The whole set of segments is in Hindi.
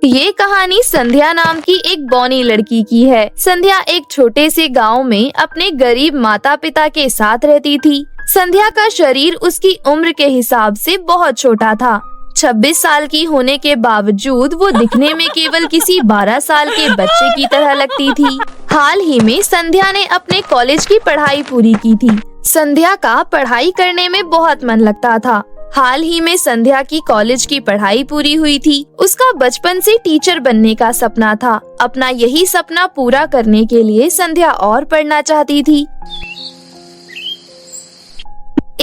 ये कहानी संध्या नाम की एक बौनी लड़की की है। संध्या एक छोटे से गांव में अपने गरीब माता पिता के साथ रहती थी। संध्या का शरीर उसकी उम्र के हिसाब से बहुत छोटा था। 26 साल की होने के बावजूद वो दिखने में केवल किसी 12 साल के बच्चे की तरह लगती थी। हाल ही में संध्या ने अपने कॉलेज की पढ़ाई पूरी की थी। संध्या का पढ़ाई करने में बहुत मन लगता था। हाल ही में संध्या की कॉलेज की पढ़ाई पूरी हुई थी। उसका बचपन से टीचर बनने का सपना था। अपना यही सपना पूरा करने के लिए संध्या और पढ़ना चाहती थी।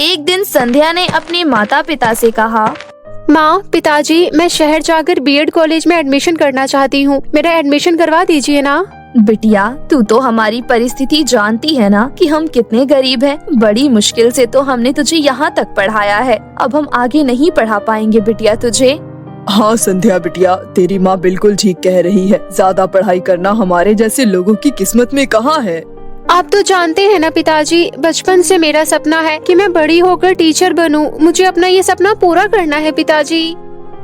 एक दिन संध्या ने अपने माता पिता से कहा, माँ, पिताजी, मैं शहर जाकर बीएड कॉलेज में एडमिशन करना चाहती हूँ। मेरा एडमिशन करवा दीजिए ना। बिटिया, तू तो हमारी परिस्थिति जानती है ना कि हम कितने गरीब हैं। बड़ी मुश्किल से तो हमने तुझे यहाँ तक पढ़ाया है। अब हम आगे नहीं पढ़ा पाएंगे बिटिया तुझे। हाँ संध्या बिटिया, तेरी माँ बिल्कुल ठीक कह रही है। ज्यादा पढ़ाई करना हमारे जैसे लोगों की किस्मत में कहाँ है। आप तो जानते हैं ना पिताजी, बचपन से मेरा सपना है कि मैं बड़ी होकर टीचर बनूं। मुझे अपना ये सपना पूरा करना है पिताजी।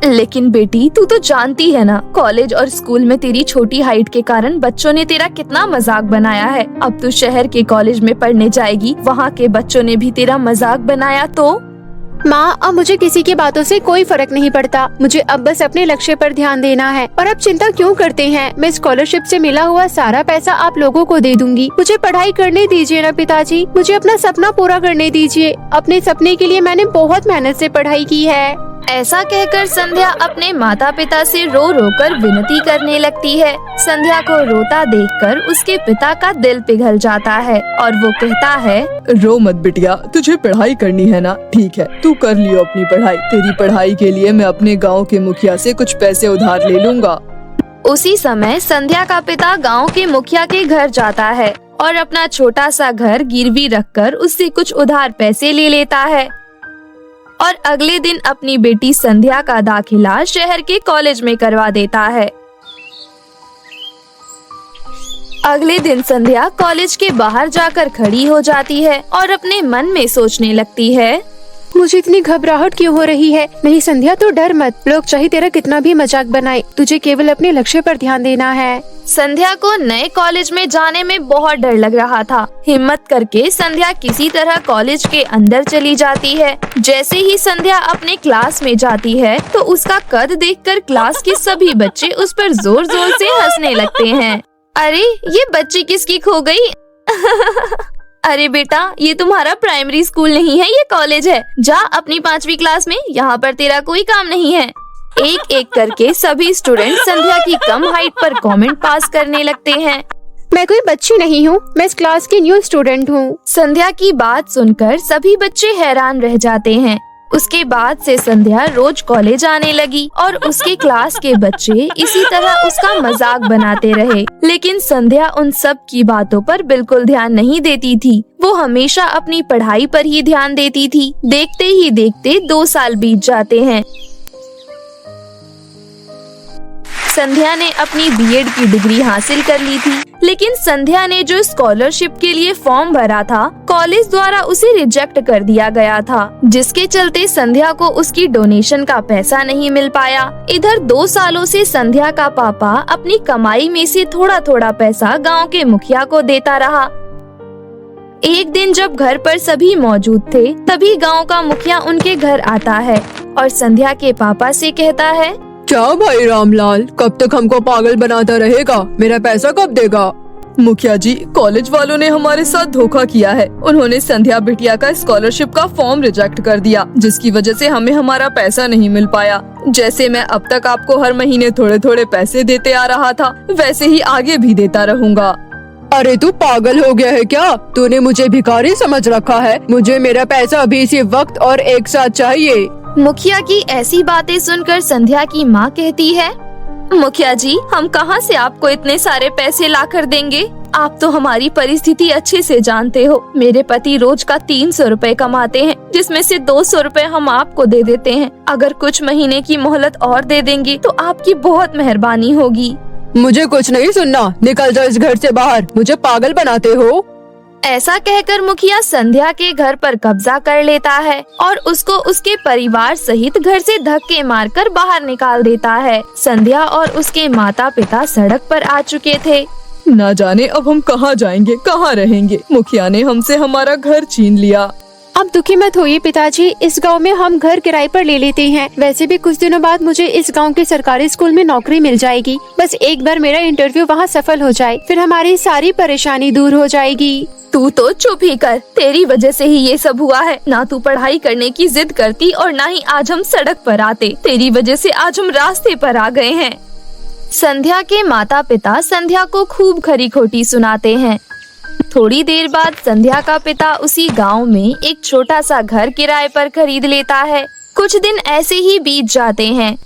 लेकिन बेटी, तू तो जानती है ना, कॉलेज और स्कूल में तेरी छोटी हाइट के कारण बच्चों ने तेरा कितना मजाक बनाया है। अब तू शहर के कॉलेज में पढ़ने जाएगी, वहाँ के बच्चों ने भी तेरा मजाक बनाया तो। माँ, अब मुझे किसी की बातों से कोई फर्क नहीं पड़ता। मुझे अब बस अपने लक्ष्य पर ध्यान देना है। और अब चिंता क्यों करते हैं? मैं स्कॉलरशिप से मिला हुआ सारा पैसा आप लोगों को दे दूंगी। मुझे पढ़ाई करने दीजिए ना पिताजी। मुझे अपना सपना पूरा करने दीजिए। अपने सपने के लिए मैंने बहुत मेहनत से पढ़ाई की है। ऐसा कहकर संध्या अपने माता पिता से रो रो कर विनती करने लगती है। संध्या को रोता देखकर उसके पिता का दिल पिघल जाता है और वो कहता है, रो मत बिटिया, तुझे पढ़ाई करनी है ना। ठीक है, तू कर लियो अपनी पढ़ाई। तेरी पढ़ाई के लिए मैं अपने गांव के मुखिया से कुछ पैसे उधार ले लूंगा। उसी समय संध्या का पिता गांव के मुखिया के घर जाता है और अपना छोटा सा घर गिरवी रखकर उससे कुछ उधार पैसे ले लेता है और अगले दिन अपनी बेटी संध्या का दाखिला शहर के कॉलेज में करवा देता है। अगले दिन संध्या कॉलेज के बाहर जाकर खड़ी हो जाती है और अपने मन में सोचने लगती है, मुझे इतनी घबराहट क्यों हो रही है? नहीं संध्या, तो डर मत। लोग चाहे तेरा कितना भी मजाक बनाए, तुझे केवल अपने लक्ष्य पर ध्यान देना है। संध्या को नए कॉलेज में जाने में बहुत डर लग रहा था। हिम्मत करके संध्या किसी तरह कॉलेज के अंदर चली जाती है। जैसे ही संध्या अपने क्लास में जाती है तो उसका कद देखकर क्लास के सभी बच्चे उस पर जोर जोर से हंसने लगते हैं। अरे, ये बच्ची किसकी खो गई? अरे बेटा, ये तुम्हारा प्राइमरी स्कूल नहीं है, ये कॉलेज है। जा अपनी 5वीं क्लास में, यहाँ पर तेरा कोई काम नहीं है। एक एक करके सभी स्टूडेंट संध्या की कम हाइट पर कमेंट पास करने लगते हैं। मैं कोई बच्ची नहीं हूँ, मैं इस क्लास की न्यू स्टूडेंट हूँ। संध्या की बात सुनकर सभी बच्चे हैरान रह जाते हैं। उसके बाद से संध्या रोज कॉलेज आने लगी और उसके क्लास के बच्चे इसी तरह उसका मजाक बनाते रहे। लेकिन संध्या उन सब की बातों पर बिल्कुल ध्यान नहीं देती थी। वो हमेशा अपनी पढ़ाई पर ही ध्यान देती थी। देखते ही देखते 2 साल बीत जाते हैं। संध्या ने अपनी बीएड की डिग्री हासिल कर ली थी, लेकिन संध्या ने जो स्कॉलरशिप के लिए फॉर्म भरा था, कॉलेज द्वारा उसे रिजेक्ट कर दिया गया था, जिसके चलते संध्या को उसकी डोनेशन का पैसा नहीं मिल पाया। इधर 2 सालों से संध्या का पापा अपनी कमाई में से थोड़ा थोड़ा पैसा गांव के मुखिया को देता रहा। एक दिन जब घर पर सभी मौजूद थे, तभी गांव का मुखिया उनके घर आता है और संध्या के पापा से कहता है, क्या भाई रामलाल, कब तक हमको पागल बनाता रहेगा? मेरा पैसा कब देगा? मुखिया जी, कॉलेज वालों ने हमारे साथ धोखा किया है। उन्होंने संध्या बिटिया का स्कॉलरशिप का फॉर्म रिजेक्ट कर दिया, जिसकी वजह से हमें हमारा पैसा नहीं मिल पाया। जैसे मैं अब तक आपको हर महीने थोड़े थोड़े पैसे देते आ रहा था, वैसे ही आगे भी देता रहूंगा। अरे तू पागल हो गया है क्या? तूने मुझे भिखारी समझ रखा है? मुझे मेरा पैसा अभी इसी वक्त और एक साथ चाहिए। मुखिया की ऐसी बातें सुनकर संध्या की माँ कहती है, मुखिया जी, हम कहाँ से आपको इतने सारे पैसे लाकर देंगे? आप तो हमारी परिस्थिति अच्छे से जानते हो। मेरे पति रोज का 300 रुपए कमाते हैं, जिसमें से 200 रुपए हम आपको दे देते हैं। अगर कुछ महीने की मोहलत और दे देंगे तो आपकी बहुत मेहरबानी होगी। मुझे कुछ नहीं सुनना, निकल जाओ इस घर से बाहर। मुझे पागल बनाते हो। ऐसा कहकर मुखिया संध्या के घर पर कब्जा कर लेता है और उसको उसके परिवार सहित घर से धक्के मारकर बाहर निकाल देता है। संध्या और उसके माता पिता सड़क पर आ चुके थे। न जाने अब हम कहाँ जाएंगे, कहाँ रहेंगे। मुखिया ने हमसे हमारा घर छीन लिया। अब दुखी मत होइए पिताजी, इस गांव में हम घर किराए पर ले लेते हैं। वैसे भी कुछ दिनों बाद मुझे इस गांव के सरकारी स्कूल में नौकरी मिल जाएगी। बस एक बार मेरा इंटरव्यू वहां सफल हो जाए, फिर हमारी सारी परेशानी दूर हो जाएगी। तू तो चुप ही कर, तेरी वजह से ही ये सब हुआ है। ना तू पढ़ाई करने की जिद करती और ना ही आज हम सड़क पर आते। तेरी वजह से आज हम रास्ते पर आ गए हैं। संध्या के माता पिता संध्या को खूब खरी खोटी सुनाते हैं। थोड़ी देर बाद संध्या का पिता उसी गांव में एक छोटा सा घर किराए पर खरीद लेता है। कुछ दिन ऐसे ही बीत जाते हैं।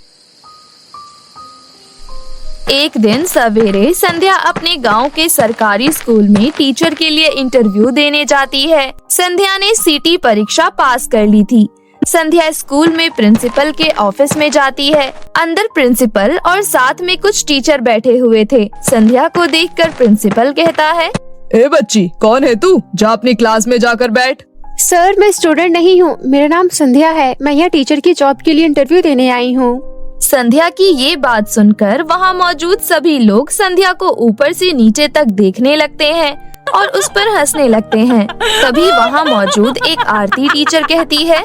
एक दिन सवेरे संध्या अपने गांव के सरकारी स्कूल में टीचर के लिए इंटरव्यू देने जाती है। संध्या ने सीटी परीक्षा पास कर ली थी। संध्या स्कूल में प्रिंसिपल के ऑफिस में जाती है। अंदर प्रिंसिपल और साथ में कुछ टीचर बैठे हुए थे। संध्या को देखकर प्रिंसिपल कहता है, ए बच्ची, कौन है तू? जा अपनी क्लास में जाकर बैठ। सर, मैं स्टूडेंट नहीं हूँ, मेरा नाम संध्या है। मैं यहाँ टीचर की जॉब के लिए इंटरव्यू देने आई हूँ। संध्या की ये बात सुनकर वहाँ मौजूद सभी लोग संध्या को ऊपर से नीचे तक देखने लगते हैं और उस पर हंसने लगते हैं। तभी वहाँ मौजूद एक आरती टीचर कहती है,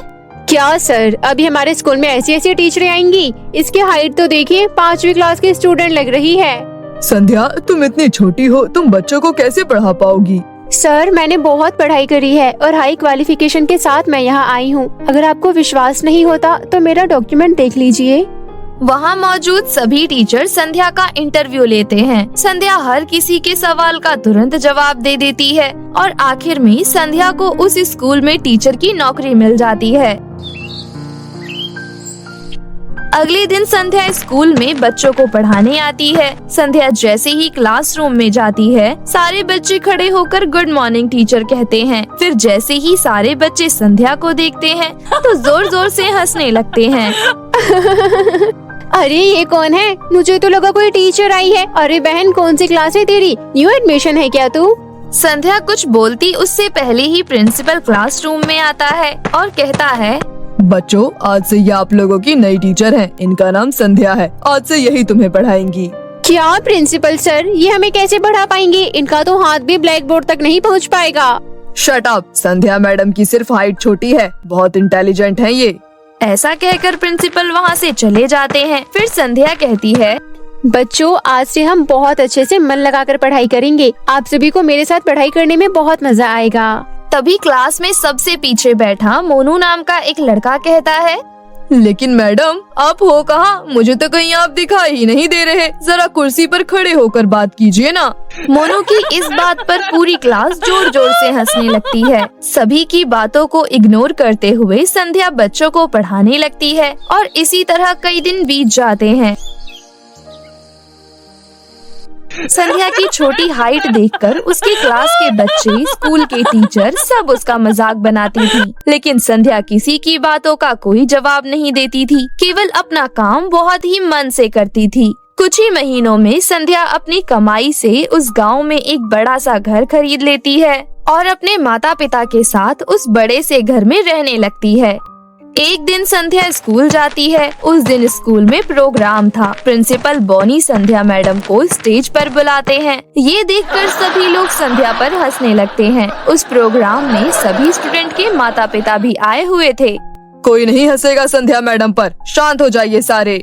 क्या सर, अभी हमारे स्कूल में ऐसी ऐसी टीचरें आएंगी? इसकी हाइट तो देखिए, 5वीं क्लास की स्टूडेंट लग रही है। संध्या, तुम इतनी छोटी हो, तुम बच्चों को कैसे पढ़ा पाओगी? सर, मैंने बहुत पढ़ाई करी है और हाई क्वालिफिकेशन के साथ मैं यहाँ आई हूँ। अगर आपको विश्वास नहीं होता तो मेरा डॉक्यूमेंट देख लीजिए। वहाँ मौजूद सभी टीचर संध्या का इंटरव्यू लेते हैं। संध्या हर किसी के सवाल का तुरंत जवाब दे देती है और आखिर में संध्या को उस स्कूल में टीचर की नौकरी मिल जाती है। अगले दिन संध्या स्कूल में बच्चों को पढ़ाने आती है। संध्या जैसे ही क्लासरूम में जाती है, सारे बच्चे खड़े होकर गुड मॉर्निंग टीचर कहते हैं। फिर जैसे ही सारे बच्चे संध्या को देखते हैं तो जोर जोर से हंसने लगते हैं। अरे ये कौन है? मुझे तो लगा कोई टीचर आई है। अरे बहन, कौन सी क्लास है तेरी? न्यू एडमिशन है क्या तू? संध्या कुछ बोलती उससे पहले ही प्रिंसिपल क्लासरूम में आता है और कहता है, बच्चों, आज से ये आप लोगों की नई टीचर हैं। इनका नाम संध्या है। आज से यही तुम्हें पढ़ाएंगी। क्या प्रिंसिपल सर, ये हमें कैसे पढ़ा पाएंगे? इनका तो हाथ भी ब्लैक बोर्ड तक नहीं पहुंच पाएगा। शट अप, संध्या मैडम की सिर्फ हाइट छोटी है, बहुत इंटेलिजेंट है ये। ऐसा कहकर प्रिंसिपल वहाँ से चले जाते हैं। फिर संध्या कहती है, बच्चों, आज से हम बहुत अच्छे से मन लगाकर पढ़ाई करेंगे। आप सभी को मेरे साथ पढ़ाई करने में बहुत मजा आएगा। तभी क्लास में सबसे पीछे बैठा मोनू नाम का एक लड़का कहता है, लेकिन मैडम, आप हो कहाँ? मुझे तो कहीं आप दिखाई ही नहीं दे रहे। जरा कुर्सी पर खड़े होकर बात कीजिए ना। मोनू की इस बात पर पूरी क्लास जोर जोर से हंसने लगती है। सभी की बातों को इग्नोर करते हुए संध्या बच्चों को पढ़ाने लगती है और इसी तरह कई दिन बीत जाते हैं। संध्या की छोटी हाइट देखकर उसकी क्लास के बच्चे, स्कूल के टीचर सब उसका मजाक बनाती थी, लेकिन संध्या किसी की बातों का कोई जवाब नहीं देती थी, केवल अपना काम बहुत ही मन से करती थी। कुछ ही महीनों में संध्या अपनी कमाई से उस गांव में एक बड़ा सा घर खरीद लेती है और अपने माता पिता के साथ उस बड़े से घर में रहने लगती है। एक दिन संध्या स्कूल जाती है। उस दिन स्कूल में प्रोग्राम था। प्रिंसिपल बॉनी संध्या मैडम को स्टेज पर बुलाते हैं। ये देखकर सभी लोग संध्या पर हंसने लगते हैं। उस प्रोग्राम में सभी स्टूडेंट के माता पिता भी आए हुए थे। कोई नहीं हंसेगा संध्या मैडम पर, शांत हो जाइए सारे।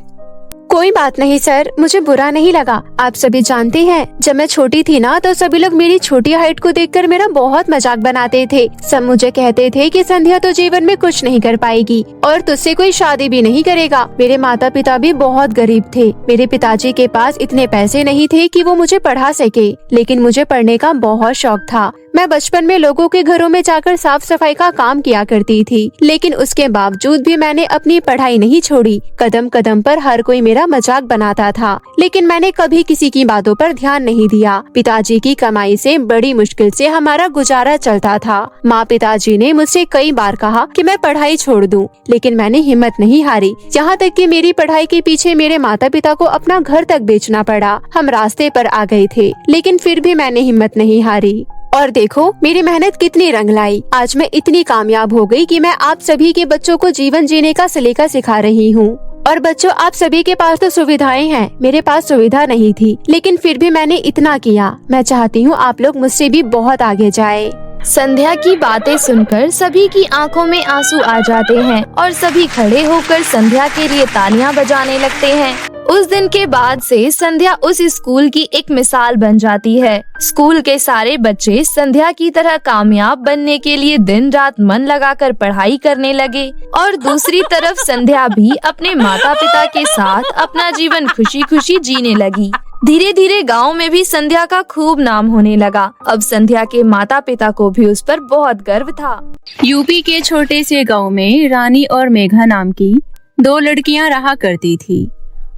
कोई बात नहीं सर, मुझे बुरा नहीं लगा। आप सभी जानते हैं, जब मैं छोटी थी ना तो सभी लोग मेरी छोटी हाइट को देखकर मेरा बहुत मजाक बनाते थे। सब मुझे कहते थे कि संध्या तो जीवन में कुछ नहीं कर पाएगी और तुझसे कोई शादी भी नहीं करेगा। मेरे माता पिता भी बहुत गरीब थे। मेरे पिताजी के पास इतने पैसे नहीं थे कि वो मुझे पढ़ा सके, लेकिन मुझे पढ़ने का बहुत शौक था। मैं बचपन में लोगों के घरों में जाकर साफ सफाई का काम किया करती थी, लेकिन उसके बावजूद भी मैंने अपनी पढ़ाई नहीं छोड़ी। कदम कदम पर हर कोई मेरा मजाक बनाता था, लेकिन मैंने कभी किसी की बातों पर ध्यान नहीं दिया। पिताजी की कमाई से बड़ी मुश्किल से हमारा गुजारा चलता था। माँ पिताजी ने मुझसे कई बार कहा कि मैं पढ़ाई छोड़ दूं, लेकिन मैंने हिम्मत नहीं हारी। यहाँ तक कि मेरी पढ़ाई के पीछे मेरे माता पिता को अपना घर तक बेचना पड़ा। हम रास्ते पर आ गए थे, लेकिन फिर भी मैंने हिम्मत नहीं हारी। और देखो मेरी मेहनत कितनी रंग लाई। आज मैं इतनी कामयाब हो गई कि मैं आप सभी के बच्चों को जीवन जीने का सलीका सिखा रही हूँ। और बच्चों, आप सभी के पास तो सुविधाएं हैं, मेरे पास सुविधा नहीं थी, लेकिन फिर भी मैंने इतना किया। मैं चाहती हूँ आप लोग मुझसे भी बहुत आगे जाए। संध्या की बातें सुनकर सभी की आंखों में आंसू आ जाते हैं और सभी खड़े होकर संध्या के लिए तालियां बजाने लगते हैं। उस दिन के बाद से संध्या उस स्कूल की एक मिसाल बन जाती है। स्कूल के सारे बच्चे संध्या की तरह कामयाब बनने के लिए दिन रात मन लगाकर पढ़ाई करने लगे और दूसरी तरफ संध्या भी अपने माता पिता के साथ अपना जीवन खुशी खुशी जीने लगी। धीरे धीरे गांव में भी संध्या का खूब नाम होने लगा। अब संध्या के माता पिता को भी उस पर बहुत गर्व था। यूपी के छोटे से गांव में रानी और मेघा नाम की 2 लड़कियां रहा करती थी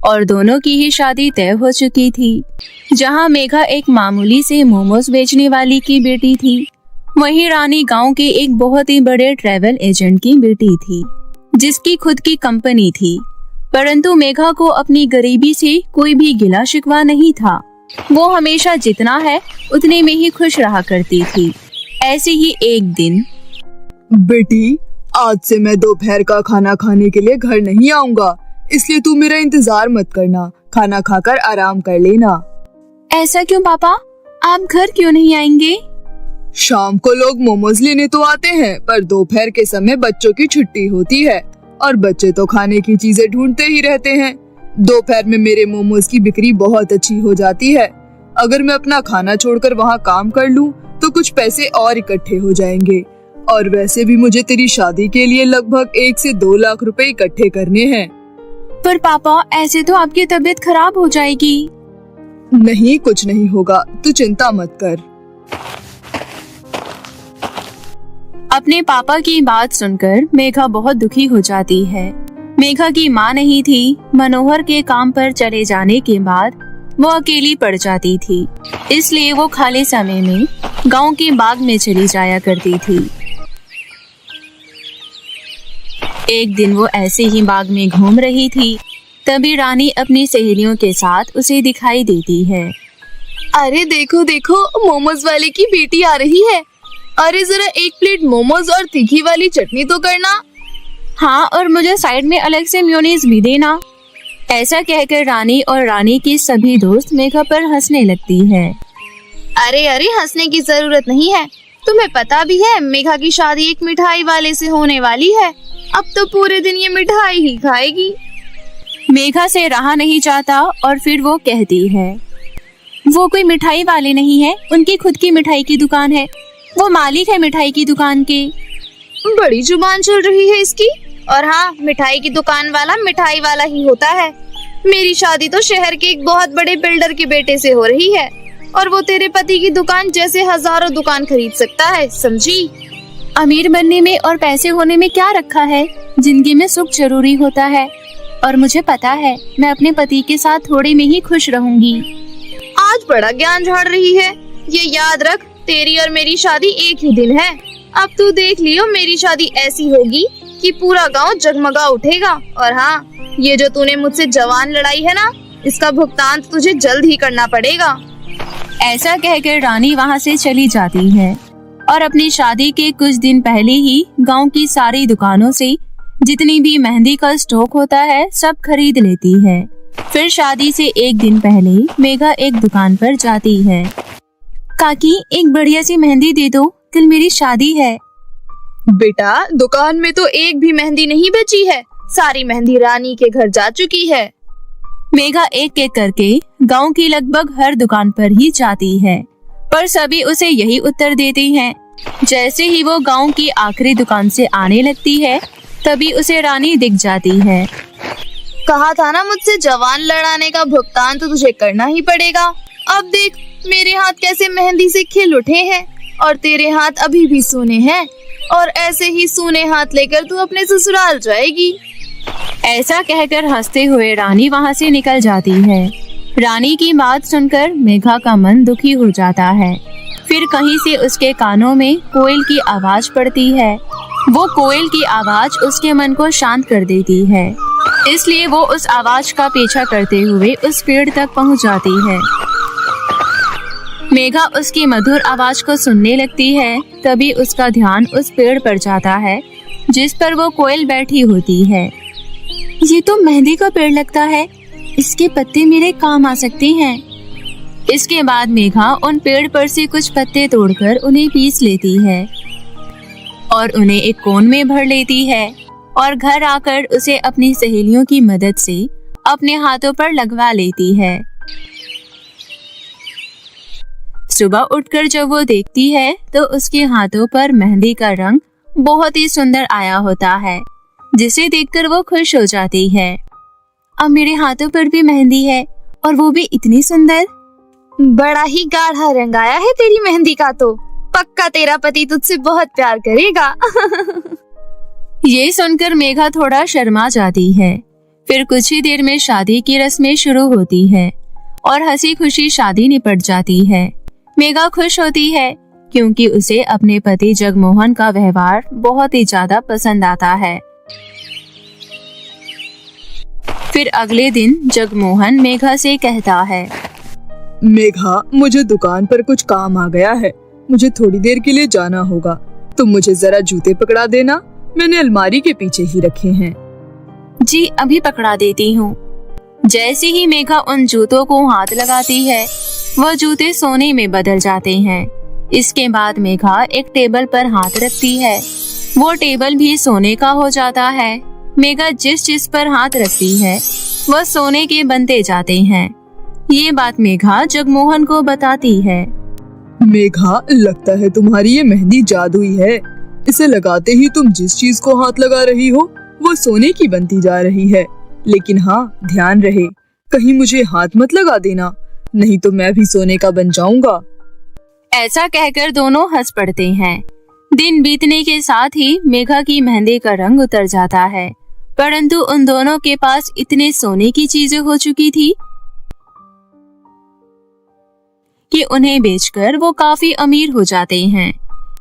और दोनों की ही शादी तय हो चुकी थी। जहां मेघा एक मामूली से मोमोज बेचने वाली की बेटी थी, वहीं रानी गांव के एक बहुत ही बड़े ट्रैवल एजेंट की बेटी थी, जिसकी खुद की कंपनी थी। परंतु मेघा को अपनी गरीबी से कोई भी गिला शिकवा नहीं था। वो हमेशा जितना है उतने में ही खुश रहा करती थी। ऐसे ही एक दिन, बेटी, आज से मैं दोपहर का खाना खाने के लिए घर नहीं आऊंगा, इसलिए तू मेरा इंतजार मत करना। खाना खाकर आराम कर लेना। ऐसा क्यों पापा? आप घर क्यों नहीं आएंगे? शाम को लोग मोमोज लेने तो आते हैं, पर दोपहर के समय बच्चों की छुट्टी होती है और बच्चे तो खाने की चीजें ढूंढते ही रहते हैं। दोपहर में मेरे मोमोज की बिक्री बहुत अच्छी हो जाती है। अगर मैं अपना खाना छोड़कर वहाँ काम कर लूँ तो कुछ पैसे और इकट्ठे हो जाएंगे। और वैसे भी मुझे तेरी शादी के लिए लगभग 1 से 2 लाख रुपए इकट्ठे करने हैं। पर पापा, ऐसे तो आपकी तबीयत खराब हो जाएगी। नहीं, कुछ नहीं होगा, तू चिंता मत कर। अपने पापा की बात सुनकर मेघा बहुत दुखी हो जाती है। मेघा की माँ नहीं थी। मनोहर के काम पर चले जाने के बाद वो अकेली पड़ जाती थी, इसलिए वो खाली समय में गांव के बाग में चली जाया करती थी। एक दिन वो ऐसे ही बाग में घूम रही थी, तभी रानी अपनी सहेलियों के साथ उसे दिखाई देती है। अरे देखो देखो, मोमोज वाले की बेटी आ रही है। अरे जरा 1 प्लेट मोमोज और तीखी वाली चटनी तो करना। हाँ, और मुझे साइड में अलग से मेयोनीज भी देना। ऐसा कहकर रानी और रानी की सभी दोस्त मेघा पर हंसने लगती है। अरे अरे, हंसने की जरूरत नहीं है। तुम्हें पता भी है मेघा की शादी एक मिठाई वाले से होने वाली है। अब तो पूरे दिन ये मिठाई ही खाएगी। मेघा से रहा नहीं जाता और फिर वो कहती है, वो कोई मिठाई वाले नहीं है, उनकी खुद की मिठाई की दुकान है। वो मालिक है मिठाई की दुकान के। बड़ी जुबान चल रही है इसकी। और हाँ, मिठाई की दुकान वाला मिठाई वाला ही होता है। मेरी शादी तो शहर के एक बहुत बड़े बिल्डर के बेटे से हो रही है और वो तेरे पति की दुकान जैसे हजारों दुकान खरीद सकता है, समझी? अमीर बनने में और पैसे होने में क्या रखा है? जिंदगी में सुख जरूरी होता है और मुझे पता है मैं अपने पति के साथ थोड़े में ही खुश रहूंगी। आज बड़ा ज्ञान झाड़ रही है। ये याद रख, तेरी और मेरी शादी एक ही दिन है। अब तू देख लियो, मेरी शादी ऐसी होगी कि पूरा गांव जगमगा उठेगा। और हाँ, ये जो तूने मुझसे जवान लड़ाई है ना, इसका भुगतान तुझे जल्द ही करना पड़ेगा। ऐसा कहकर रानी वहाँ से चली जाती है और अपनी शादी के कुछ दिन पहले ही गांव की सारी दुकानों से जितनी भी मेहंदी का स्टॉक होता है सब खरीद लेती है। फिर शादी से एक दिन पहले मेघा एक दुकान पर जाती है। काकी, एक बढ़िया सी मेहंदी दे दो, कल मेरी शादी है। बेटा, दुकान में तो एक भी मेहंदी नहीं बची है। सारी मेहंदी रानी के घर जा चुकी है। मेघा एक एक करके गांव की लगभग हर दुकान पर ही जाती है, पर सभी उसे यही उत्तर देते हैं। जैसे ही वो गांव की आखिरी दुकान से आने लगती है, तभी उसे रानी दिख जाती है। कहा था ना मुझसे, जवान लड़ाने का भुगतान तो तुझे करना ही पड़ेगा। अब देख, मेरे हाथ कैसे मेहंदी से खिल उठे हैं और तेरे हाथ अभी भी सूने हैं। और ऐसे ही सूने हाथ लेकर तू अपने ससुराल जाएगी। ऐसा कहकर हंसते हुए रानी वहाँ से निकल जाती है। रानी की बात सुनकर मेघा का मन दुखी हो जाता है। फिर कहीं से उसके कानों में कोयल की आवाज पड़ती है। वो कोयल की आवाज उसके मन को शांत कर देती है, इसलिए वो उस आवाज का पीछा करते हुए उस पेड़ तक पहुँच जाती है। मेघा उसकी मधुर आवाज को सुनने लगती है। तभी उसका ध्यान उस पेड़ पर जाता है जिस पर वो कोयल बैठी होती है। ये तो मेहंदी का पेड़ लगता है, इसके पत्ते मेरे काम आ सकते हैं। इसके बाद मेघा उन पेड़ पर से कुछ पत्ते तोड़कर उन्हें पीस लेती है और उन्हें एक कोन में भर लेती है और घर आकर उसे अपनी सहेलियों की मदद से अपने हाथों पर लगवा लेती है। सुबह उठकर जब वो देखती है तो उसके हाथों पर मेहंदी का रंग बहुत ही सुंदर आया होता है, जिसे देखकर वो खुश हो जाती है। अब मेरे हाथों पर भी मेहंदी है और वो भी इतनी सुंदर। बड़ा ही गाढ़ा रंग आया है तेरी मेहंदी का, तो पक्का तेरा पति तुझसे बहुत प्यार करेगा। ये सुनकर मेघा थोड़ा शर्मा जाती है। फिर कुछ ही देर में शादी की रस्में शुरू होती है और हंसी खुशी शादी निपट जाती है। मेघा खुश होती है क्योंकि उसे अपने पति जगमोहन का व्यवहार बहुत ही ज्यादा पसंद आता है। फिर अगले दिन जगमोहन मेघा से कहता है, मेघा, मुझे दुकान पर कुछ काम आ गया है, मुझे थोड़ी देर के लिए जाना होगा। तुम मुझे जरा जूते पकड़ा देना, मैंने अलमारी के पीछे ही रखे हैं। जी अभी पकड़ा देती हूँ। जैसे ही मेघा उन जूतों को हाथ लगाती है, वह जूते सोने में बदल जाते हैं। इसके बाद मेघा एक टेबल पर हाथ रखती है, वो टेबल भी सोने का हो जाता है। मेघा जिस चीज पर हाथ रखती है वह सोने के बनते जाते हैं। ये बात मेघा जगमोहन को बताती है। मेघा, लगता है तुम्हारी ये मेहंदी जादुई है। इसे लगाते ही तुम जिस चीज को हाथ लगा रही हो वो सोने की बनती जा रही है। लेकिन हाँ, ध्यान रहे, कहीं मुझे हाथ मत लगा देना, नहीं तो मैं भी सोने का बन जाऊंगा। ऐसा कहकर दोनों हंस पड़ते हैं। दिन बीतने के साथ ही मेघा की मेहंदी का रंग उतर जाता है, परंतु उन दोनों के पास इतने सोने की चीजें हो चुकी थी कि उन्हें बेचकर वो काफी अमीर हो जाते हैं।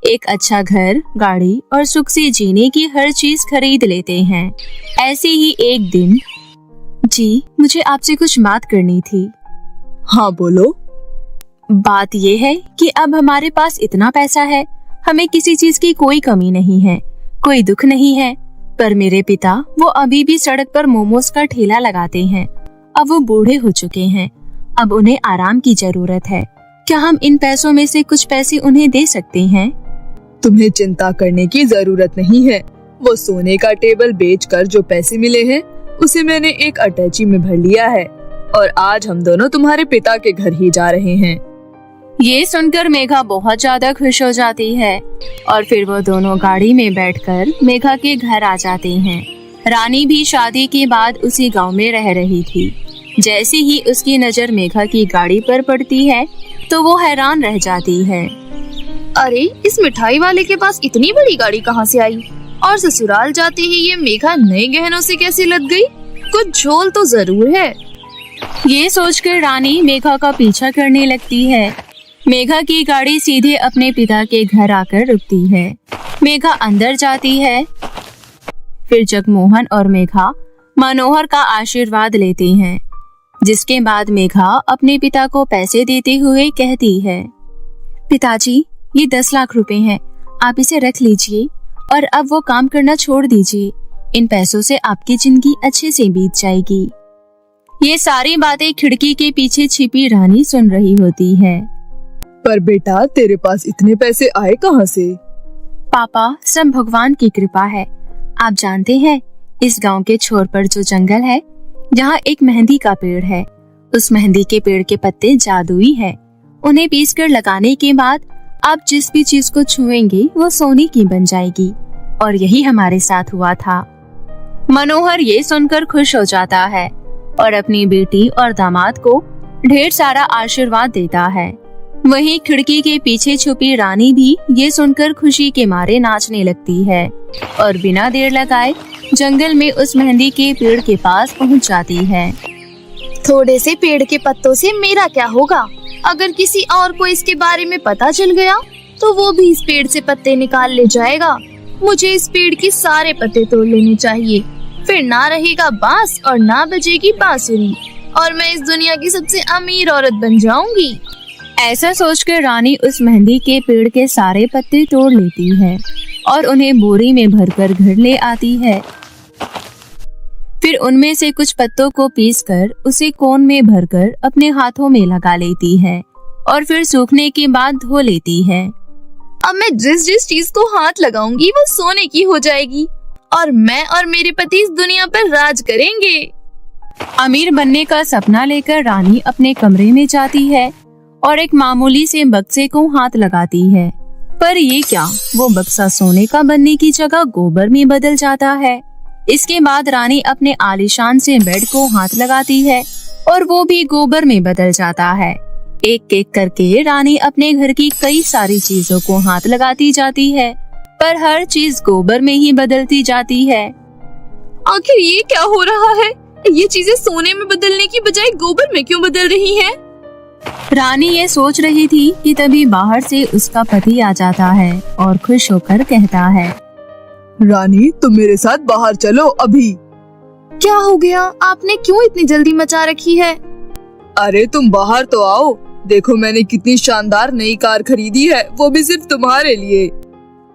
एक अच्छा घर, गाड़ी और सुख से जीने की हर चीज खरीद लेते हैं। ऐसे ही एक दिन, जी मुझे आपसे कुछ बात करनी थी। हाँ बोलो। बात ये है कि अब हमारे पास इतना पैसा है, हमें किसी चीज की कोई कमी नहीं है, कोई दुख नहीं है। पर मेरे पिता वो अभी भी सड़क पर मोमोज का ठेला लगाते हैं। अब वो बूढ़े हो चुके हैं, अब उन्हें आराम की जरूरत है। क्या हम इन पैसों में से कुछ पैसे उन्हें दे सकते हैं? तुम्हें चिंता करने की जरूरत नहीं है। वो सोने का टेबल बेचकर जो पैसे मिले हैं उसे मैंने एक अटैची में भर लिया है और आज हम दोनों तुम्हारे पिता के घर ही जा रहे हैं। ये सुनकर मेघा बहुत ज्यादा खुश हो जाती है और फिर वो दोनों गाड़ी में बैठकर मेघा के घर आ जाते हैं। रानी भी शादी के बाद उसी गांव में रह रही थी। जैसे ही उसकी नजर मेघा की गाड़ी पर पड़ती है तो वो हैरान रह जाती है। अरे, इस मिठाई वाले के पास इतनी बड़ी गाड़ी कहाँ से आई? और ससुराल जाते ही ये मेघा नए गहनों से कैसे लग गई? कुछ झोल तो जरूर है। ये सोचकर रानी मेघा का पीछा करने लगती है। मेघा की गाड़ी सीधे अपने पिता के घर आकर रुकती है। मेघा अंदर जाती है। फिर जगमोहन और मेघा मनोहर का आशीर्वाद लेते हैं, जिसके बाद मेघा अपने पिता को पैसे देते हुए कहती है, पिताजी ये 10 लाख रुपए हैं, आप इसे रख लीजिए और अब वो काम करना छोड़ दीजिए। इन पैसों से आपकी जिंदगी अच्छे से बीत जाएगी। ये सारी बातें खिड़की के पीछे छिपी रानी सुन रही होती है। पर बेटा, तेरे पास इतने पैसे आए कहाँ से? पापा, सब भगवान की कृपा है। आप जानते हैं, इस गांव के छोर पर जो जंगल है, यहाँ एक मेहंदी का पेड़ है। उस मेहंदी के पेड़ के पत्ते जादुई है। उन्हें पीसकर लगाने के बाद आप जिस भी चीज को छुएंगे वो सोने की बन जाएगी। और यही हमारे साथ हुआ था। मनोहर ये सुनकर खुश हो जाता है और अपनी बेटी और दामाद को ढेर सारा आशीर्वाद देता है। वहीं खिड़की के पीछे छुपी रानी भी ये सुनकर खुशी के मारे नाचने लगती है और बिना देर लगाए जंगल में उस मेहंदी के पेड़ के पास पहुंच जाती है। थोड़े से पेड़ के पत्तों से मेरा क्या होगा? अगर किसी और को इसके बारे में पता चल गया तो वो भी इस पेड़ से पत्ते निकाल ले जाएगा। मुझे इस पेड़ के सारे पत्ते तोड़ लेने चाहिए, फिर ना रहेगा बांस और ना बजेगी बांसुरी और मैं इस दुनिया की सबसे अमीर औरत बन जाऊंगी। ऐसा सोचकर रानी उस मेहंदी के पेड़ के सारे पत्ते तोड़ लेती है और उन्हें बोरी में भरकर घर ले आती है। फिर उनमें से कुछ पत्तों को पीसकर उसे कोन में भरकर अपने हाथों में लगा लेती है और फिर सूखने के बाद धो लेती है। अब मैं जिस जिस चीज को हाथ लगाऊंगी वो सोने की हो जाएगी और मैं और मेरे पति इस दुनिया पर राज करेंगे। अमीर बनने का सपना लेकर रानी अपने कमरे में जाती है और एक मामूली से बक्से को हाथ लगाती है, पर ये क्या, वो बक्सा सोने का बनने की जगह गोबर में बदल जाता है। इसके बाद रानी अपने आलीशान से बेड को हाथ लगाती है और वो भी गोबर में बदल जाता है। एक एक करके रानी अपने घर की कई सारी चीजों को हाथ लगाती जाती है, पर हर चीज गोबर में ही बदलती जाती है। आखिर ये क्या हो रहा है? ये चीजें सोने में बदलने की बजाय गोबर में क्यों बदल रही हैं? रानी ये सोच रही थी कि तभी बाहर से उसका पति आ जाता है और खुश होकर कहता है, रानी तुम मेरे साथ बाहर चलो अभी। क्या हो गया? आपने क्यों इतनी जल्दी मचा रखी है? अरे तुम बाहर तो आओ, देखो मैंने कितनी शानदार नई कार खरीदी है, वो भी सिर्फ तुम्हारे लिए।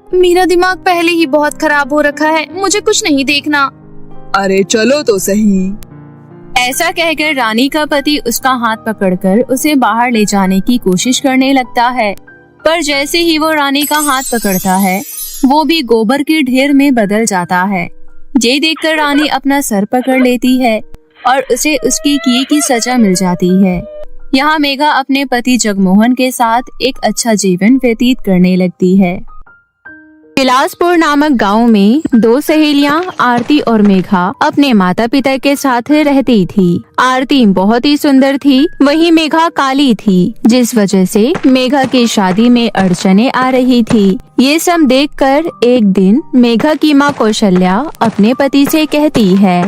मेरा दिमाग पहले ही बहुत खराब हो रखा है, मुझे कुछ नहीं देखना। अरे चलो तो सही। ऐसा कहकर रानी का पति उसका हाथ पकड़कर उसे बाहर ले जाने की कोशिश करने लगता है, पर जैसे ही वो रानी का हाथ पकड़ता है वो भी गोबर के ढेर में बदल जाता है। ये देखकर रानी अपना सर पकड़ लेती है और उसे उसकी किए की सजा मिल जाती है। यहाँ मेघा अपने पति जगमोहन के साथ एक अच्छा जीवन व्यतीत करने लगती है। बिलासपुर नामक गांव में दो सहेलियां आरती और मेघा अपने माता पिता के साथ रहती थी। आरती बहुत ही सुंदर थी, वहीं मेघा काली थी, जिस वजह से मेघा की शादी में अड़चने आ रही थी। ये सब देखकर एक दिन मेघा की माँ कौशल्या अपने पति से कहती है,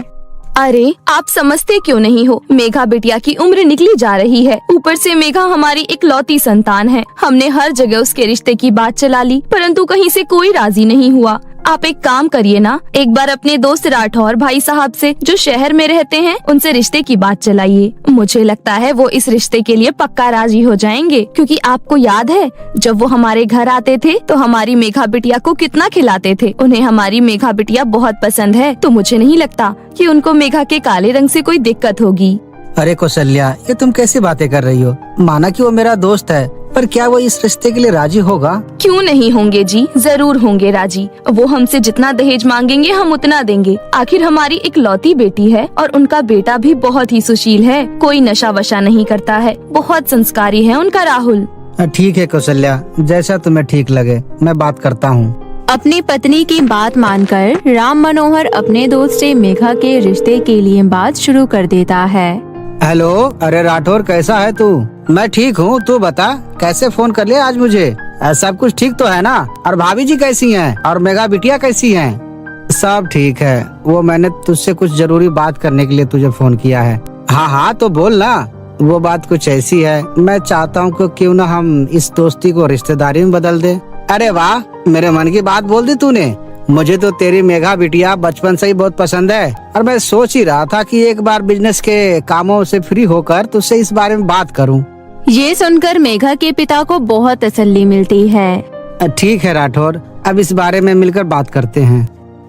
अरे आप समझते क्यों नहीं हो? मेघा बिटिया की उम्र निकली जा रही है, ऊपर से मेघा हमारी इकलौती संतान है। हमने हर जगह उसके रिश्ते की बात चला ली, परंतु कहीं से कोई राजी नहीं हुआ। आप एक काम करिए ना, एक बार अपने दोस्त राठौर भाई साहब से, जो शहर में रहते हैं, उनसे रिश्ते की बात चलाइए। मुझे लगता है वो इस रिश्ते के लिए पक्का राजी हो जाएंगे, क्योंकि आपको याद है जब वो हमारे घर आते थे तो हमारी मेघा बिटिया को कितना खिलाते थे। उन्हें हमारी मेघा बिटिया बहुत पसंद है, तो मुझे नहीं लगता कि उनको मेघा के काले रंग से कोई दिक्कत होगी। अरे कौशल्या, ये तुम कैसी बातें कर रही हो? माना कि वो मेरा दोस्त है, पर क्या वो इस रिश्ते के लिए राजी होगा? क्यों नहीं होंगे जी, जरूर होंगे राजी। वो हमसे जितना दहेज मांगेंगे हम उतना देंगे। आखिर हमारी इकलौती बेटी है और उनका बेटा भी बहुत ही सुशील है, कोई नशा वशा नहीं करता है, बहुत संस्कारी है उनका राहुल। ठीक है कौशल्या, जैसा तुम्हें ठीक लगे, मैं बात करता हूँ। अपनी पत्नी की बात मानकर राम मनोहर अपने दोस्त से मेघा के रिश्ते के लिए बात शुरू कर देता है। हेलो, अरे राठौर कैसा है तू? मैं ठीक हूँ, तू बता कैसे फोन कर लिया आज मुझे? सब कुछ ठीक तो है ना? और भाभी जी कैसी हैं? और मेघा बिटिया कैसी हैं? सब ठीक है। वो मैंने तुझसे कुछ जरूरी बात करने के लिए तुझे फोन किया है। हाँ हाँ तो बोल ना। वो बात कुछ ऐसी है, मैं चाहता हूँ कि क्यों ना हम इस दोस्ती को रिश्तेदारी में बदल दे। अरे वाह, मेरे मन की बात बोल दी तूने। मुझे तो तेरी मेघा बिटिया बचपन से ही बहुत पसंद है और मैं सोच ही रहा था कि एक बार बिजनेस के कामों से फ्री होकर तुझसे इस बारे में बात करूं। ये सुनकर मेघा के पिता को बहुत तसल्ली मिलती है। ठीक है राठौर, अब इस बारे में मिलकर बात करते हैं।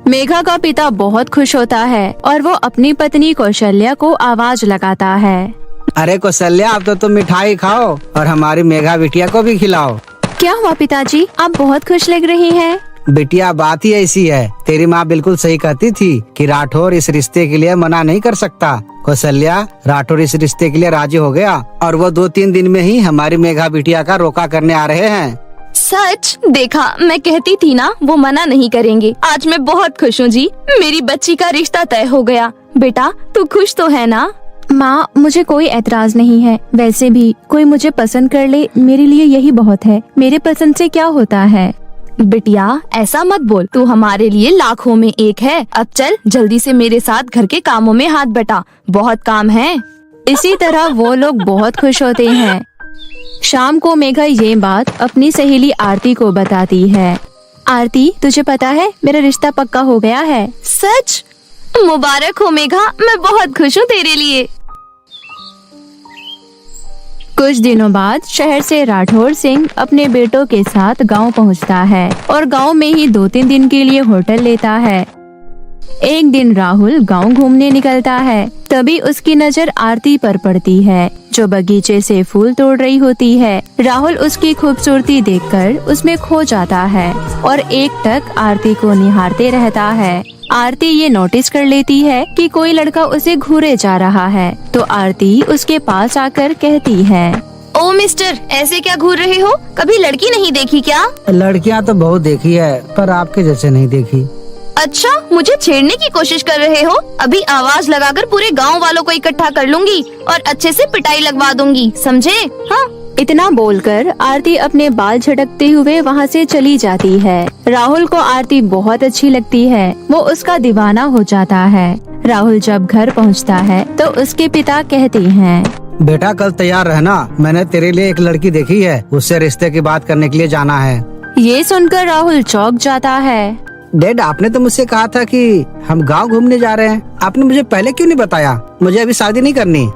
मेघा का पिता बहुत खुश होता है और वो अपनी पत्नी कौशल्या को आवाज लगाता है। अरे कौशल्या, अब तो तुम मिठाई खाओ और हमारी मेघा बिटिया को भी खिलाओ। क्या हुआ पिताजी, आप बहुत खुश लग रही हैं। बिटिया, बात ही ऐसी है, तेरी माँ बिल्कुल सही कहती थी कि राठौर इस रिश्ते के लिए मना नहीं कर सकता। कौशल्या, राठौर इस रिश्ते के लिए राजी हो गया और वो 2-3 दिन में ही हमारी मेघा बिटिया का रोका करने आ रहे हैं। सच? देखा, मैं कहती थी ना वो मना नहीं करेंगे। आज मैं बहुत खुश हूँ जी, मेरी बच्ची का रिश्ता तय हो गया। बेटा तू खुश तो है ना? माँ, मुझे कोई एतराज नहीं है। वैसे भी कोई मुझे पसंद कर ले, मेरे लिए यही बहुत है। मेरे पसंद से क्या होता है। बिटिया ऐसा मत बोल, तू हमारे लिए लाखों में एक है। अब चल जल्दी से मेरे साथ घर के कामों में हाथ बटा, बहुत काम है। इसी तरह वो लोग बहुत खुश होते हैं। शाम को मेघा ये बात अपनी सहेली आरती को बताती है। आरती, तुझे पता है मेरा रिश्ता पक्का हो गया है। सच? मुबारक हो मेघा, मैं बहुत खुश हूँ तेरे लिए। कुछ दिनों बाद शहर से राठौर सिंह अपने बेटों के साथ गांव पहुंचता है और गांव में ही 2-3 दिन के लिए होटल लेता है। एक दिन राहुल गांव घूमने निकलता है, तभी उसकी नजर आरती पर पड़ती है जो बगीचे से फूल तोड़ रही होती है। राहुल उसकी खूबसूरती देखकर उसमें खो जाता है और एकटक आरती को निहारते रहता है। आरती ये नोटिस कर लेती है कि कोई लड़का उसे घूरे जा रहा है, तो आरती उसके पास आकर कहती है, ओ मिस्टर, ऐसे क्या घूर रहे हो? कभी लड़की नहीं देखी क्या? लड़कियां तो बहुत देखी है, पर आपके जैसे नहीं देखी। अच्छा, मुझे छेड़ने की कोशिश कर रहे हो? अभी आवाज लगाकर पूरे गांव वालों को इकट्ठा कर लूंगी और अच्छे से पिटाई लगवा दूंगी, समझे? हाँ। इतना बोलकर आरती अपने बाल झटकते हुए वहाँ से चली जाती है। राहुल को आरती बहुत अच्छी लगती है, वो उसका दीवाना हो जाता है। राहुल जब घर पहुँचता है तो उसके पिता कहते हैं, बेटा कल तैयार रहना, मैंने तेरे लिए एक लड़की देखी है, उससे रिश्ते की बात करने के लिए जाना है। ये सुनकर राहुल चौंक जाता है। डैड, आपने तो मुझसे कहा था कि हम गांव घूमने जा रहे हैं, आपने मुझे पहले क्यों नहीं बताया? मुझे अभी शादी नहीं करनी।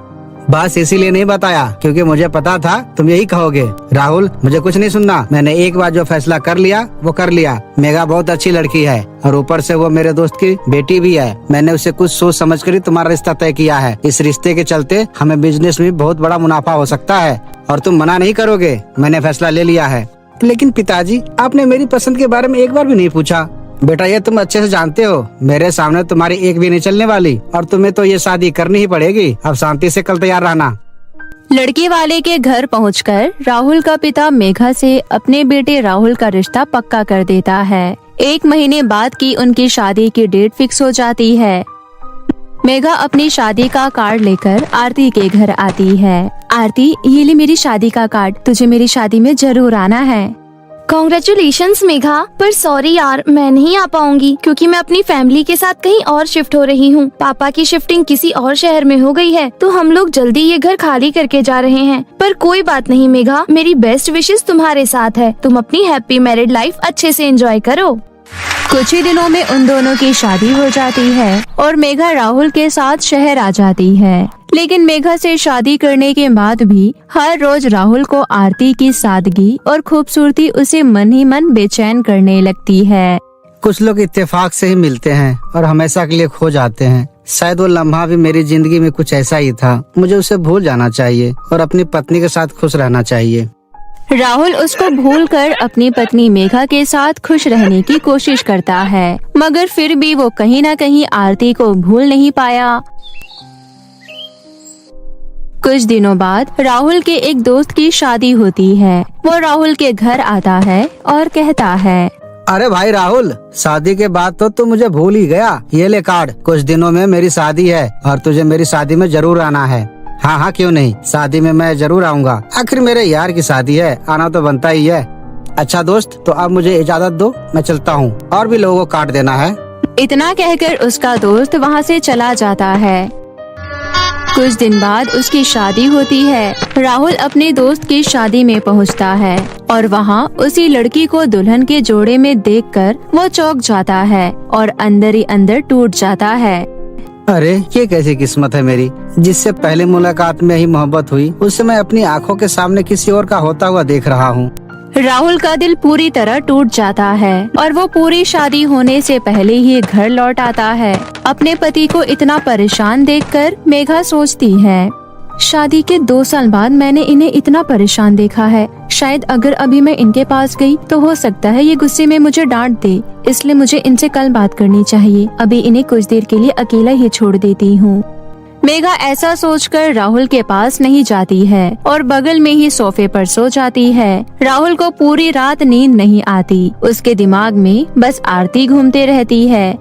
बस इसीलिए नहीं बताया क्योंकि मुझे पता था तुम यही कहोगे। राहुल, मुझे कुछ नहीं सुनना, मैंने एक बार जो फैसला कर लिया वो कर लिया। मेघा बहुत अच्छी लड़की है और ऊपर से वो मेरे दोस्त की बेटी भी है। मैंने उसे कुछ सोच समझ कर ही तुम्हारा रिश्ता तय किया है। इस रिश्ते के चलते हमें बिजनेस में बहुत बड़ा मुनाफा हो सकता है और तुम मना नहीं करोगे। मैंने फैसला ले लिया है। लेकिन पिताजी, आपने मेरी पसंद के बारे में एक बार भी नहीं पूछा। बेटा, ये तुम अच्छे से जानते हो, मेरे सामने तुम्हारी एक भी नहीं चलने वाली और तुम्हें तो ये शादी करनी ही पड़ेगी। अब शांति से कल तैयार रहना। लड़के वाले के घर पहुंचकर राहुल का पिता मेघा से अपने बेटे राहुल का रिश्ता पक्का कर देता है। 1 महीने बाद की उनकी शादी की डेट फिक्स हो जाती है। मेघा अपनी शादी का कार्ड लेकर आरती के घर आती है। आरती, ये ले मेरी शादी का कार्ड, तुझे मेरी शादी में जरूर आना है। कॉन्ग्रेचुलेशंस मेघा, पर सॉरी यार, मैं नहीं आ पाऊंगी क्योंकि मैं अपनी फैमिली के साथ कहीं और शिफ्ट हो रही हूँ। पापा की शिफ्टिंग किसी और शहर में हो गई है, तो हम लोग जल्दी ये घर खाली करके जा रहे हैं। पर कोई बात नहीं मेघा, मेरी बेस्ट विशेस तुम्हारे साथ है। तुम अपनी हैप्पी मैरिड लाइफ अच्छे से एंजॉय करो। कुछ ही दिनों में उन दोनों की शादी हो जाती है और मेघा राहुल के साथ शहर आ जाती है। लेकिन मेघा से शादी करने के बाद भी हर रोज राहुल को आरती की सादगी और खूबसूरती उसे मन ही मन बेचैन करने लगती है। कुछ लोग इत्तेफाक से ही मिलते हैं और हमेशा के लिए खो जाते हैं। शायद वो लम्हा भी मेरी जिंदगी में कुछ ऐसा ही था। मुझे उसे भूल जाना चाहिए और अपनी पत्नी के साथ खुश रहना चाहिए। राहुल उसको भूलकर अपनी पत्नी मेघा के साथ खुश रहने की कोशिश करता है, मगर फिर भी वो कहीं न कहीं आरती को भूल नहीं पाया। कुछ दिनों बाद राहुल के एक दोस्त की शादी होती है। वो राहुल के घर आता है और कहता है, अरे भाई राहुल, शादी के बाद तो तू मुझे भूल ही गया। ये ले कार्ड, कुछ दिनों में मेरी शादी है और तुझे मेरी शादी में जरूर आना है। हाँ हाँ, क्यों नहीं, शादी में मैं जरूर आऊँगा। आखिर मेरे यार की शादी है, आना तो बनता ही है। अच्छा दोस्त, तो अब मुझे इजाजत दो, मैं चलता हूँ। और भी लोगों को कार्ड देना है। इतना कहकर उसका दोस्त वहाँ से चला जाता है। कुछ दिन बाद उसकी शादी होती है। राहुल अपने दोस्त की शादी में पहुंचता है और वहां उसी लड़की को दुल्हन के जोड़े में देखकर वो चौंक जाता है और अंदर ही अंदर टूट जाता है। अरे ये कैसी किस्मत है मेरी, जिससे पहले मुलाकात में ही मोहब्बत हुई, उससे मैं अपनी आंखों के सामने किसी और का होता हुआ देख रहा हूँ। राहुल का दिल पूरी तरह टूट जाता है और वो पूरी शादी होने से पहले ही घर लौट आता है। अपने पति को इतना परेशान देखकर मेघा सोचती है, शादी के 2 साल बाद मैंने इन्हें इतना परेशान देखा है। शायद अगर अभी मैं इनके पास गई तो हो सकता है ये गुस्से में मुझे डांट दे, इसलिए मुझे इनसे कल बात करनी चाहिए। अभी इन्हें कुछ देर के लिए अकेला ही छोड़ देती हूँ। मेघा ऐसा सोचकर राहुल के पास नहीं जाती है और बगल में ही सोफे पर सो जाती है। राहुल को पूरी रात नींद नहीं आती, उसके दिमाग में बस आरती घूमते रहती है।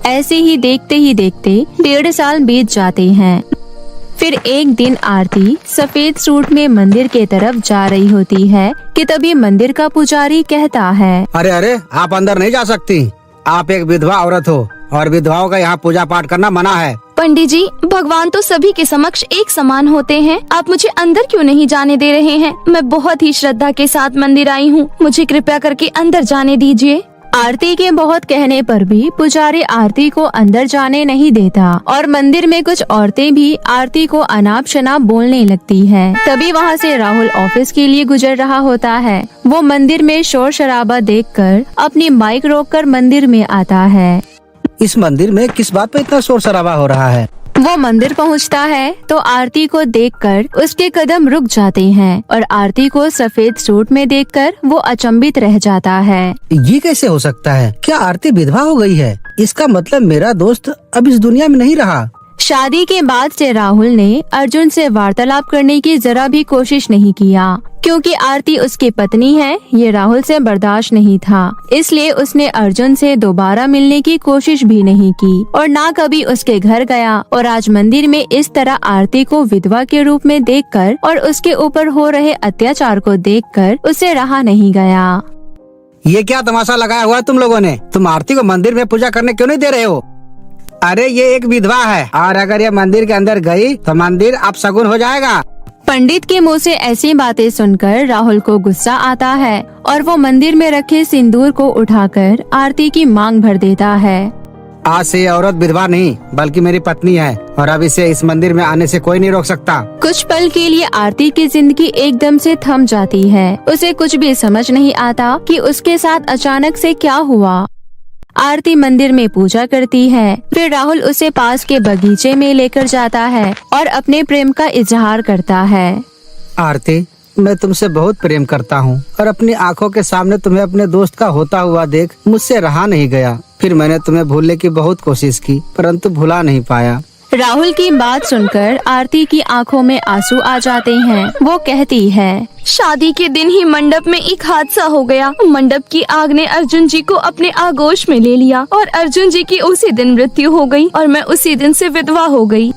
ऐसे ही देखते 1.5 साल बीत जाते हैं। फिर एक दिन आरती सफेद सूट में मंदिर के तरफ जा रही होती है कि तभी मंदिर का पुजारी कहता है, अरे अरे, आप अंदर नहीं जा सकती, आप एक विधवा औरत हो और विधवाओं का यहाँ पूजा पाठ करना मना है। पंडित जी, भगवान तो सभी के समक्ष एक समान होते हैं, आप मुझे अंदर क्यों नहीं जाने दे रहे हैं? मैं बहुत ही श्रद्धा के साथ मंदिर आई हूँ, मुझे कृपया करके अंदर जाने दीजिए। आरती के बहुत कहने पर भी पुजारी आरती को अंदर जाने नहीं देता और मंदिर में कुछ औरतें भी आरती को अनाप शनाप बोलने लगती है। तभी वहाँ से राहुल ऑफिस के लिए गुजर रहा होता है। वो मंदिर में शोर शराबा देखकर अपनी बाइक रोककर मंदिर में आता है। इस मंदिर में किस बात पे इतना शोर शराबा हो रहा है? वो मंदिर पहुंचता है तो आरती को देखकर उसके कदम रुक जाते हैं और आरती को सफेद सूट में देखकर वो अचंभित रह जाता है। ये कैसे हो सकता है? क्या आरती विधवा हो गई है? इसका मतलब मेरा दोस्त अब इस दुनिया में नहीं रहा। शादी के बाद से राहुल ने अर्जुन से वार्तालाप करने की जरा भी कोशिश नहीं किया, क्योंकि आरती उसकी पत्नी है। ये राहुल से बर्दाश्त नहीं था, इसलिए उसने अर्जुन से दोबारा मिलने की कोशिश भी नहीं की और ना कभी उसके घर गया। और आज मंदिर में इस तरह आरती को विधवा के रूप में देखकर और उसके ऊपर हो रहे अत्याचार को देखकर उसे रहा नहीं गया। ये क्या तमाशा लगाया हुआ है तुम लोगों ने? तुम आरती को मंदिर में पूजा करने क्यों नहीं दे रहे हो? अरे ये एक विधवा है और अगर ये मंदिर के अंदर गई तो मंदिर अपशगुन हो जाएगा। पंडित के मुंह से ऐसी बातें सुनकर राहुल को गुस्सा आता है और वो मंदिर में रखे सिंदूर को उठाकर आरती की मांग भर देता है। आज से ये औरत विधवा नहीं बल्कि मेरी पत्नी है और अब इसे इस मंदिर में आने से कोई नहीं रोक सकता। कुछ पल के लिए आरती की जिंदगी एकदम से थम जाती है। उसे कुछ भी समझ नहीं आता कि उसके साथ अचानक से क्या हुआ। आरती मंदिर में पूजा करती है, फिर राहुल उसे पास के बगीचे में लेकर जाता है और अपने प्रेम का इजहार करता है। आरती, मैं तुमसे बहुत प्रेम करता हूँ और अपनी आंखों के सामने तुम्हें अपने दोस्त का होता हुआ देख मुझसे रहा नहीं गया। फिर मैंने तुम्हें भूलने की बहुत कोशिश की परंतु भुला नहीं पाया। राहुल की बात सुनकर आरती की आंखों में आंसू आ जाते हैं। वो कहती है, शादी के दिन ही मंडप में एक हादसा हो गया। मंडप की आग ने अर्जुन जी को अपने आगोश में ले लिया और अर्जुन जी की उसी दिन मृत्यु हो गई और मैं उसी दिन से विधवा हो गई।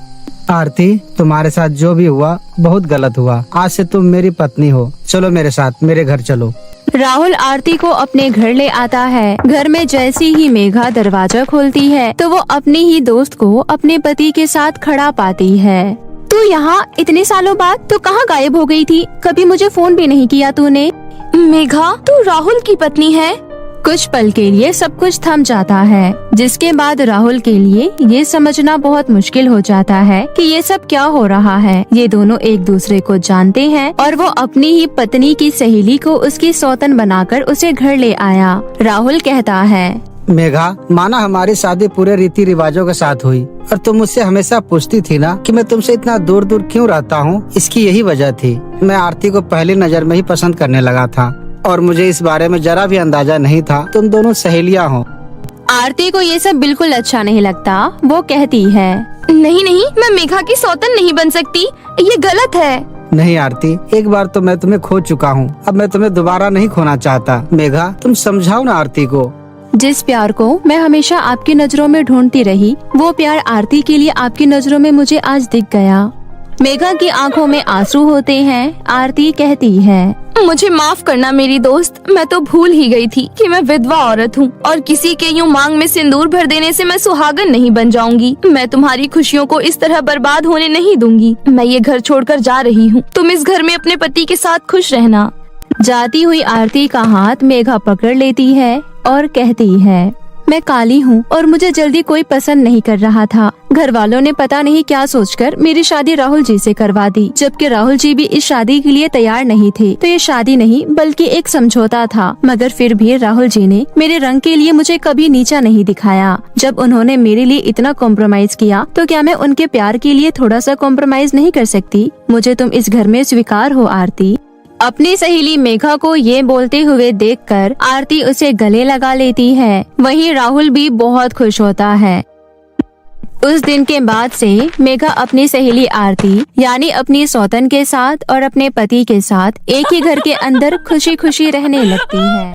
आरती, तुम्हारे साथ जो भी हुआ बहुत गलत हुआ। आज से तुम मेरी पत्नी हो। चलो मेरे साथ, मेरे घर चलो। राहुल आरती को अपने घर ले आता है। घर में जैसी ही मेघा दरवाजा खोलती है तो वो अपनी ही दोस्त को अपने पति के साथ खड़ा पाती है। तू यहाँ इतने सालों बाद तो कहाँ गायब हो गई थी? कभी मुझे फोन भी नहीं किया तूने। मेघा, तू राहुल की पत्नी है? कुछ पल के लिए सब कुछ थम जाता है, जिसके बाद राहुल के लिए ये समझना बहुत मुश्किल हो जाता है कि ये सब क्या हो रहा है। ये दोनों एक दूसरे को जानते हैं और वो अपनी ही पत्नी की सहेली को उसकी सौतन बनाकर उसे घर ले आया। राहुल कहता है, मेघा, माना हमारी शादी पूरे रीति रिवाजों के साथ हुई और तुम मुझसे हमेशा पूछती थी ना कि मैं तुमसे इतना दूर दूर क्यों रहता हूँ। इसकी यही वजह थी। मैं आरती को पहली नजर में ही पसंद करने लगा था और मुझे इस बारे में जरा भी अंदाजा नहीं था तुम दोनों सहेलियां हो। आरती को ये सब बिल्कुल अच्छा नहीं लगता। वो कहती है, नहीं नहीं, मैं मेघा की सौतन नहीं बन सकती, ये गलत है। नहीं आरती, एक बार तो मैं तुम्हें खो चुका हूँ, अब मैं तुम्हें दोबारा नहीं खोना चाहता। मेघा, तुम समझाओ ना आरती को। जिस प्यार को मैं हमेशा आपकी नजरों में ढूंढती रही, वो प्यार आरती के लिए आपकी नजरों में मुझे आज दिख गया। मेघा की आंखों में आंसू होते हैं। आरती कहती है, मुझे माफ करना मेरी दोस्त, मैं तो भूल ही गई थी कि मैं विधवा औरत हूँ और किसी के यूँ मांग में सिंदूर भर देने से मैं सुहागन नहीं बन जाऊंगी। मैं तुम्हारी खुशियों को इस तरह बर्बाद होने नहीं दूंगी। मैं ये घर छोड़कर जा रही हूँ। तुम इस घर में अपने पति के साथ खुश रहना। जाती हुई आरती का हाथ मेघा पकड़ लेती है और कहती है, मैं काली हूँ और मुझे जल्दी कोई पसंद नहीं कर रहा था। घर वालों ने पता नहीं क्या सोचकर मेरी शादी राहुल जी से करवा दी, जबकि राहुल जी भी इस शादी के लिए तैयार नहीं थे। तो ये शादी नहीं बल्कि एक समझौता था। मगर फिर भी राहुल जी ने मेरे रंग के लिए मुझे कभी नीचा नहीं दिखाया। जब उन्होंने मेरे लिए इतना कॉम्प्रोमाइज किया तो क्या मैं उनके प्यार के लिए थोड़ा सा कॉम्प्रोमाइज नहीं कर सकती? मुझे तुम इस घर में स्वीकार हो आरती। अपनी सहेली मेघा को ये बोलते हुए देखकर आरती उसे गले लगा लेती है। वहीं राहुल भी बहुत खुश होता है। उस दिन के बाद से मेघा अपनी सहेली आरती यानी अपनी सौतन के साथ और अपने पति के साथ एक ही घर के अंदर खुशी खुशी रहने लगती है।